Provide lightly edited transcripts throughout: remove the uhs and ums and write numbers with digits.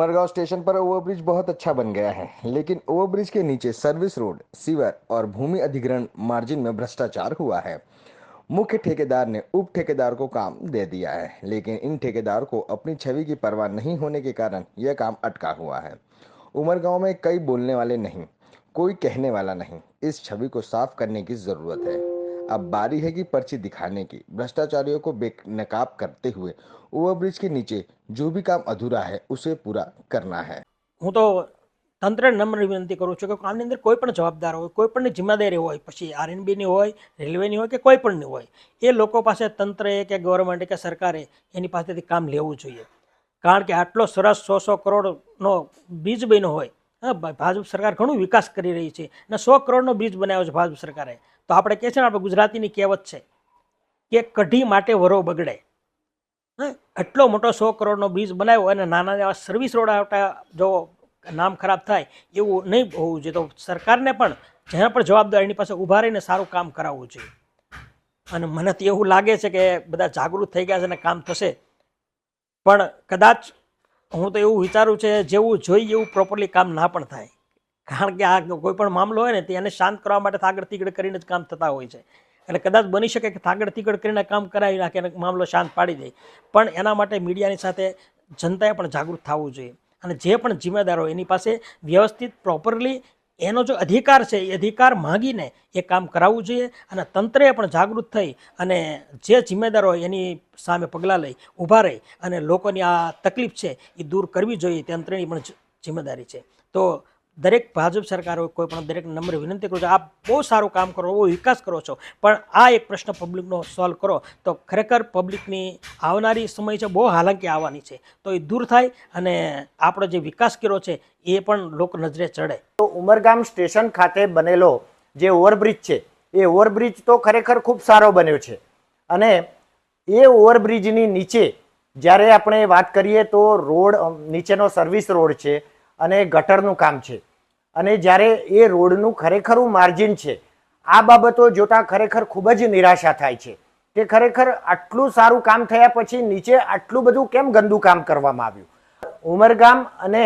Umargaon station पर overbridge बहुत अच्छा बन गया है, लेकिन ओवरब्रिज के नीचे सर्विस रोड, सीवर और भूमि अधिग्रहण मार्जिन में भ्रष्टाचार हुआ है। मुख्य ठेकेदार ने उप ठेकेदार को काम दे दिया है, लेकिन इन ठेकेदार को अपनी छवि की परवाह नहीं होने के कारण यह काम अटका हुआ है। उमरगांव में कई बोलने वाले नहीं, कोई कहने वाला नहीं। इस छवि को साफ करने की जरूरत है। अब बारी है कि पर्ची दिखाने की। भ्रष्टाचारियों को बेनकाब करते हुए ओवरब्रिज के नीचे जो भी काम अधूरा है उसे पूरा करना है। હું તો તંત્રને નમ્ર વિનંતી કરું છું કે કામની અંદર કોઈ પણ જવાબદાર હોય, કોઈ પણની જિમ્મેદારી હોય, પછી આરએનબીની હોય, રેલવેની હોય કે કોઈ પણની હોય, એ લોકો પાસે તંત્રએ કે ગવર્મેન્ટે કે સરકારે એની પાસેથી કામ લેવું જોઈએ. કારણ કે આટલો સરસ 100 કરોડનો બ્રિજ બન્યો હોય, હા, ભાજપ સરકાર ઘણું વિકાસ કરી રહી છે અને 100 કરોડનો બ્રિજ બનાવ્યો છે ભાજપ સરકારે. તો આપણે કહે છે ને, આપણે ગુજરાતીની કહેવત છે કે કઢી માટે વરો બગડે. આટલો મોટો 100 કરોડનો બ્રિજ બનાવ્યો અને નાના એવા સર્વિસ રોડ આવતા જો નામ ખરાબ થાય એવું નહીં હોવું જોઈએ. તો સરકારને પણ જેના પણ જવાબદાર એની પાસે ઊભા રહીને સારું કામ કરાવવું જોઈએ. અને મને તો એવું લાગે છે કે બધા જાગૃત થઈ ગયા છે અને કામ થશે. પણ કદાચ હું તો એવું વિચારું છે, જેવું જોઈએ એવું પ્રોપરલી કામ ના પણ થાય. કારણ કે આ કોઈ પણ મામલો હોય ને તે એને શાંત કરવા માટે થાગડ તીગડ કરીને જ કામ થતા હોય છે. એટલે કદાચ બની શકે કે થાગડ તીગડ કરીને કામ કરાવી નાખે અને મામલો શાંત પાડી દે. પણ એના માટે મીડિયાની સાથે જનતાએ પણ જાગૃત થવું જોઈએ. અને જે પણ જિમ્મેદારો એની પાસે વ્યવસ્થિત પ્રોપરલી એનો જો અધિકાર છે એ અધિકાર માંગીને એ કામ કરાવવું જોઈએ. અને તંત્રએ પણ જાગૃત થઈ અને જે જિમ્મેદારો એની સામે પગલાં લઈ ઊભા રહી અને લોકોની આ તકલીફ છે એ દૂર કરવી જોઈએ. તંત્રની પણ જિમ્મેદારી છે. તો દરેક ભાજપ સરકાર હોય, કોઈ પણ દરેક નમ્ર વિનંતી કરું છું, આપ બહુ સારું કામ કરો, બહુ વિકાસ કરો છો, પણ આ એક પ્રશ્ન પબ્લિકનો સોલ્વ કરો તો ખરેખર પબ્લિકની આવનારી સમય છે બહુ હાલાકી આવવાની છે, તો એ દૂર થાય અને આપણો જે વિકાસ કર્યો છે એ પણ લોકો નજરે ચડે. તો ઉમરગામ સ્ટેશન ખાતે બનેલો જે ઓવરબ્રિજ છે એ ઓવરબ્રિજ તો ખરેખર ખૂબ સારો બન્યો છે. અને એ ઓવરબ્રિજની નીચે જ્યારે આપણે વાત કરીએ તો રોડ નીચેનો સર્વિસ રોડ છે અને ગટરનું કામ છે. અને જ્યારે એ રોડનું ખરેખરું માર્જિન છે, આ બાબતો જોતા ખરેખર ખૂબ જ નિરાશા થાય છે કે ખરેખર આટલું સારું કામ થયા પછી નીચે આટલું બધું કેમ ગંદુ કામ કરવામાં આવ્યું. ઉમરગામ અને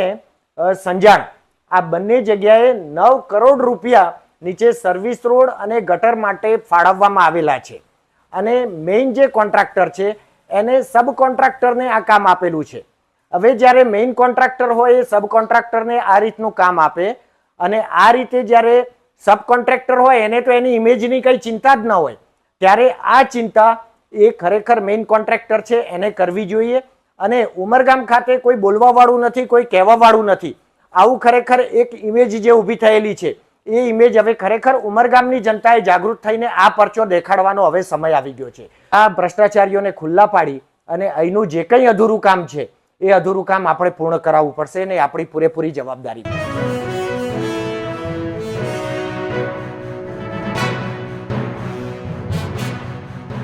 સંજાણ આ બંને જગ્યાએ 9 કરોડ રૂપિયા નીચે સર્વિસ રોડ અને ગટર માટે ફાળવવામાં આવેલા છે. અને મેઇન જે કોન્ટ્રાક્ટર છે એને સબ કોન્ટ્રાક્ટરને આ કામ આપેલું છે. હવે જ્યારે મેઇન કોન્ટ્રાક્ટર હોય એ સબ કોન્ટ્રાક્ટરને આ રીતનું કામ આપે અને આ રીતે જ્યારે સબ કોન્ટ્રાક્ટર હોય એને તો એની ઇમેજની કંઈ ચિંતા જ ન હોય, ત્યારે આ ચિંતા એ ખરેખર મેઇન કોન્ટ્રાક્ટર છે એને કરવી જોઈએ. અને ઉમરગામ ખાતે કોઈ બોલવાવાળું નથી, કોઈ કહેવાવાળું નથી. આવું ખરેખર એક ઇમેજ જે ઊભી થયેલી છે એ ઇમેજ હવે ખરેખર ઉમરગામની જનતાએ જાગૃત થઈને આ પરચો દેખાડવાનો હવે સમય આવી ગયો છે. આ ભ્રષ્ટાચારીઓને ખુલ્લા પાડી અને અહીંનું જે કંઈ અધૂરું કામ છે એ અધૂરું કામ આપણે પૂર્ણ કરાવવું પડશે ને આપણી પૂરેપૂરી જવાબદારી છે.